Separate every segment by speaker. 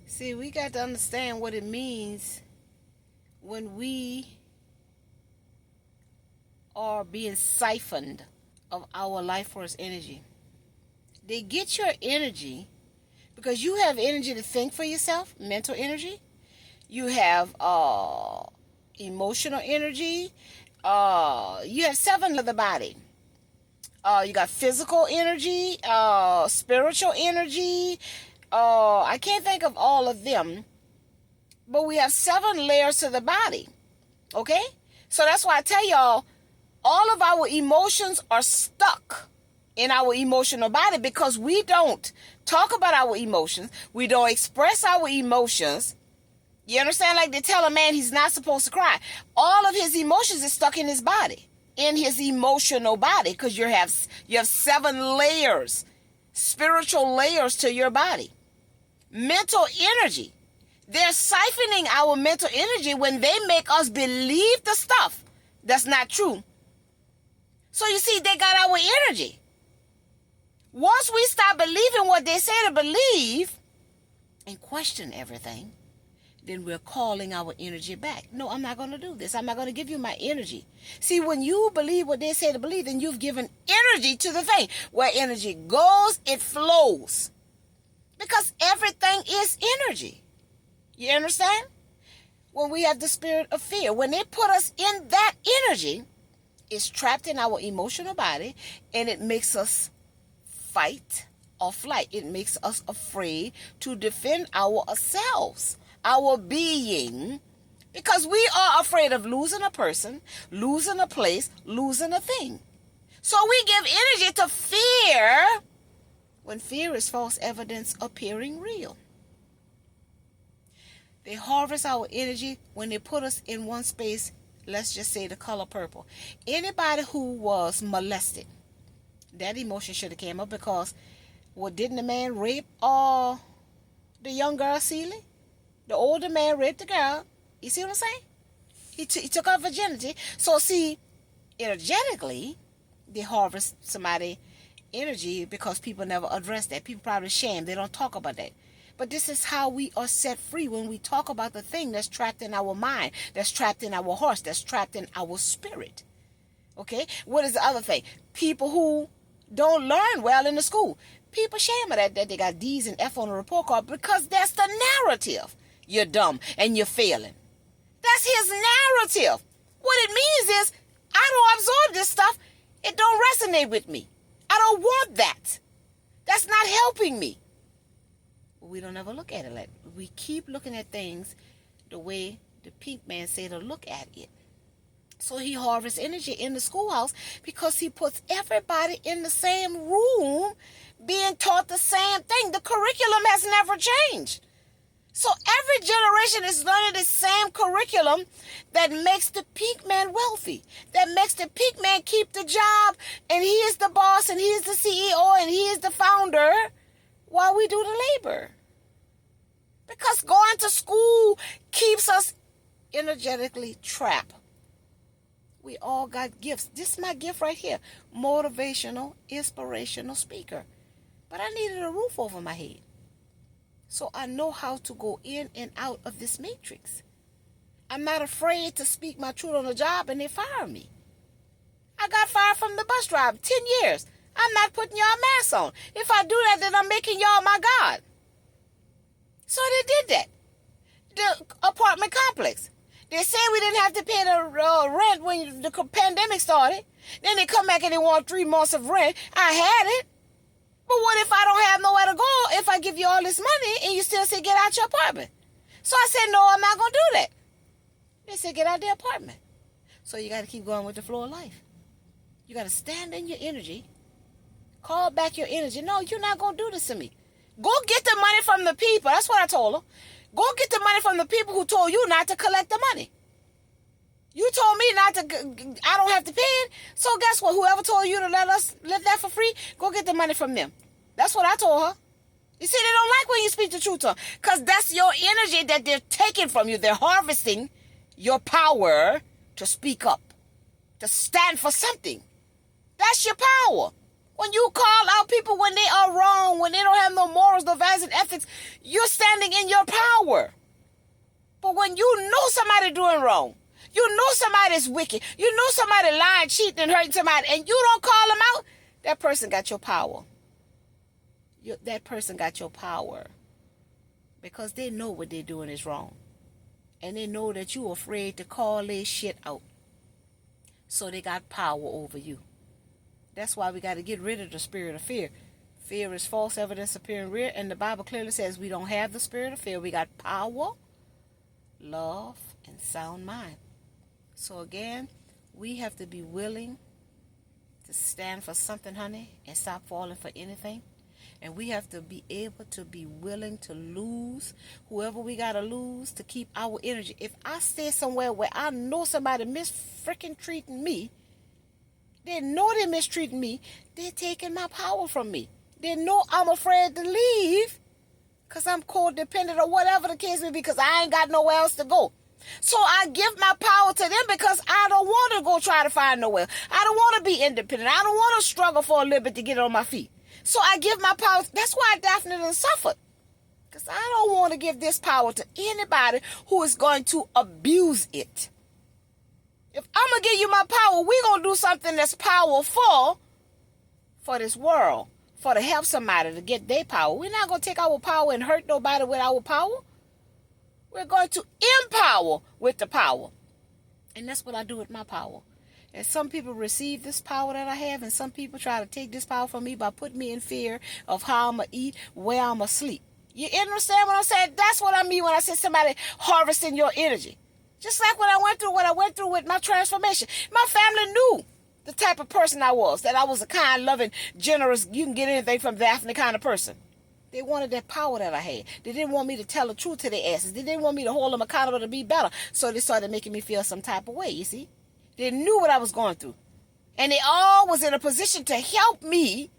Speaker 1: See, we got to understand what it means when we are being siphoned of our life force energy. They get your energy because you have energy to think for yourself, mental energy. You have emotional energy. You have 7 of the body. You got physical energy, spiritual energy. I can't think of all of them, but we have 7 layers to the body. Okay? So that's why I tell y'all, all of our emotions are stuck in our emotional body because we don't talk about our emotions. We don't express our emotions. You understand? Like they tell a man he's not supposed to cry. All of his emotions is stuck in his body, in his emotional body, because you have 7 layers, spiritual layers to your body. Mental energy. They're siphoning our mental energy when they make us believe the stuff that's not true. So you see, they got our energy. Once we stop believing what they say to believe and question everything, then we're calling our energy back. No, I'm not going to do this. I'm not going to give you my energy. See, when you believe what they say to believe, then you've given energy to the thing. Where energy goes, it flows. Because everything is energy. You understand? When we have the spirit of fear, when they put us in that energy, it's trapped in our emotional body, and it makes us fight or flight. It makes us afraid to defend ourselves, our being, because we are afraid of losing a person, losing a place, losing a thing. So we give energy to fear when fear is false evidence appearing real. They harvest our energy when they put us in one space, let's just say the color purple. Anybody who was molested, that emotion should have came up because, well, didn't the man rape the young girl, Celie? The older man raped the girl. You see what I'm saying? He took her virginity. So see, energetically, they harvest somebody energy because people never address that. People probably shame. They don't talk about that. But this is how we are set free when we talk about the thing that's trapped in our mind, that's trapped in our hearts, that's trapped in our spirit. Okay? What is the other thing? People who don't learn well in the school. People shame at that they got D's and F on the report card because that's the narrative. You're dumb and you're failing. That's his narrative. What it means is, I don't absorb this stuff. It don't resonate with me. I don't want that. That's not helping me. We don't ever look at it like we keep looking at things the way the pink man said to look at it. So he harvests energy in the schoolhouse because he puts everybody in the same room being taught the same thing. The curriculum has never changed. So every generation is learning the same curriculum that makes the pink man wealthy, that makes the pink man keep the job, and he is the boss, and he is the CEO, and he is the founder, while we do the labor. Because going to school keeps us energetically trapped. We all got gifts. This is my gift right here. Motivational, inspirational speaker. But I needed a roof over my head. So I know how to go in and out of this matrix. I'm not afraid to speak my truth on the job and they fire me. I got fired from the bus driver 10 years. I'm not putting y'all masks on. If I do that, then I'm making y'all my God. So they did that. The apartment complex. They said we didn't have to pay the rent when the pandemic started. Then they come back and they want 3 months of rent. I had it. But what if I don't have nowhere to go if I give you all this money and you still say get out your apartment? So I said, no, I'm not going to do that. They said get out the apartment. So you got to keep going with the flow of life. You got to stand in your energy. Call back your energy. No, you're not going to do this to me. Go get the money from the people. That's what I told her. Go get the money from the people who told you not to collect the money. You told me not to, I don't have to pay it. So guess what? Whoever told you to let us live that for free, go get the money from them. That's what I told her. You see, they don't like when you speak the truth to them. Because that's your energy that they're taking from you. They're harvesting your power to speak up, to stand for something. That's your power. When you call out people when they are wrong, when they don't have no morals, no values and ethics, you're standing in your power. But when you know somebody doing wrong, you know somebody's wicked, you know somebody lying, cheating, and hurting somebody, and you don't call them out, that person got your power. That person got your power. Because they know what they're doing is wrong. And they know that you're afraid to call their shit out. So they got power over you. That's why we got to get rid of the spirit of fear. Fear is false evidence appearing real. And the Bible clearly says we don't have the spirit of fear. We got power, love, and sound mind. So again, we have to be willing to stand for something, honey, and stop falling for anything. And we have to be able to be willing to lose whoever we got to lose to keep our energy. If I stay somewhere where I know somebody treating me, they know they're mistreating me, they're taking my power from me. They know I'm afraid to leave because I'm codependent or whatever the case may be, because I ain't got nowhere else to go. So I give my power to them because I don't want to go try to find nowhere. I don't want to be independent. I don't want to struggle for a little bit to get on my feet. So I give my power. That's why Daphne done suffered. Because I don't want to give this power to anybody who is going to abuse it. If I'm going to give you my power, we're going to do something that's powerful for this world, for to help somebody to get their power. We're not going to take our power and hurt nobody with our power. We're going to empower with the power. And that's what I do with my power. And some people receive this power that I have, and some people try to take this power from me by putting me in fear of how I'm going to eat, where I'm going to sleep. You understand what I'm saying? That's what I mean when I say somebody harvesting your energy. Just like when I went through what I went through with my transformation. My family knew the type of person I was, that I was a kind, loving, generous, you can get anything from Daphne kind of person. They wanted that power that I had. They didn't want me to tell the truth to their asses. They didn't want me to hold them accountable to be better. So they started making me feel some type of way, you see. They knew what I was going through. And they all was in a position to help me,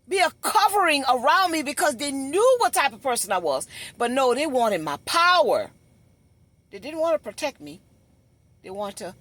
Speaker 1: be a covering around me, because they knew what type of person I was. But no, they wanted my power. They didn't want to protect me. They wanted to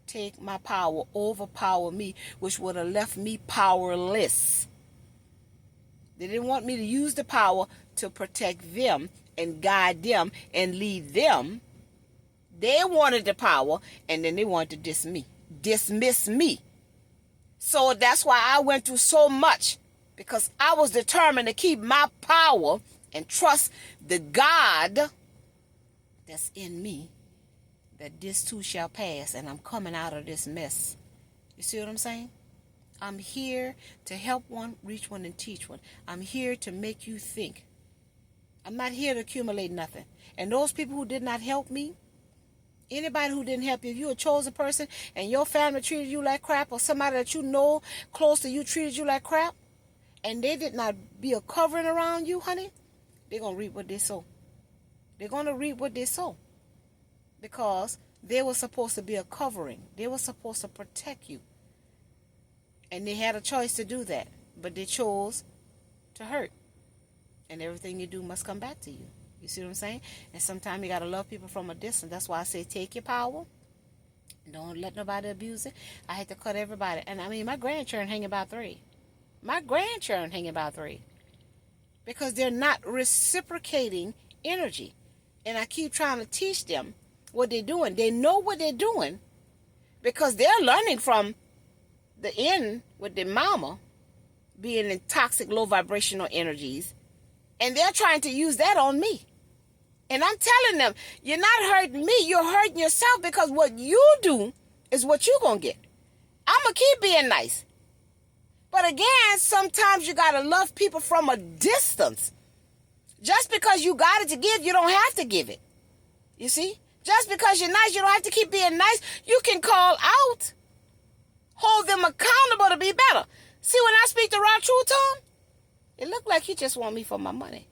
Speaker 1: take my power, overpower me, which would have left me powerless. They didn't want me to use the power to protect them and guide them and lead them. They wanted the power, and then they wanted to dismiss me. So that's why I went through so much, because I was determined to keep my power and trust the God that's in me, that this too shall pass, and I'm coming out of this mess. You see what I'm saying? I'm here to help one, reach one, and teach one. I'm here to make you think. I'm not here to accumulate nothing. And those people who did not help me, anybody who didn't help you, if you're a chosen person and your family treated you like crap, or somebody that you know close to you treated you like crap, and they did not be a covering around you, honey, they're going to reap what they sow. They're going to reap what they sow. Because they were supposed to be a covering. They were supposed to protect you. And they had a choice to do that. But they chose to hurt. And everything you do must come back to you. You see what I'm saying? And sometimes you got to love people from a distance. That's why I say take your power. Don't let nobody abuse it. I had to cut everybody. And I mean, my grandchildren hang about 3. Because they're not reciprocating energy. And I keep trying to teach them what they're doing. They know what they're doing because they're learning from the end with their mama being in toxic, low vibrational energies. And they're trying to use that on me. And I'm telling them, you're not hurting me, you're hurting yourself, because what you do is what you're going to get. I'm going to keep being nice. But again, sometimes you got to love people from a distance. Just because you got it to give, you don't have to give it. You see? Just because you're nice, you don't have to keep being nice. You can call out. Hold them accountable to be better. See, when I speak the raw truth to them, it look like you just want me for my money.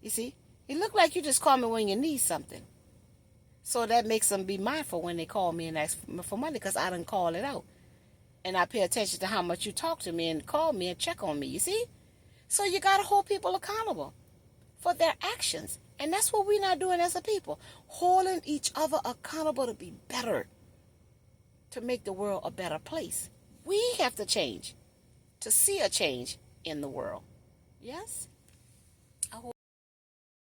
Speaker 1: You see? It look like you just call me when you need something. So that makes them be mindful when they call me and ask for money, because I done call it out. And I pay attention to how much you talk to me and call me and check on me, you see? So you got to hold people accountable for their actions. And that's what we're not doing as a people. Holding each other accountable to be better. To make the world a better place. We have to change. to see a change in the world. Yes?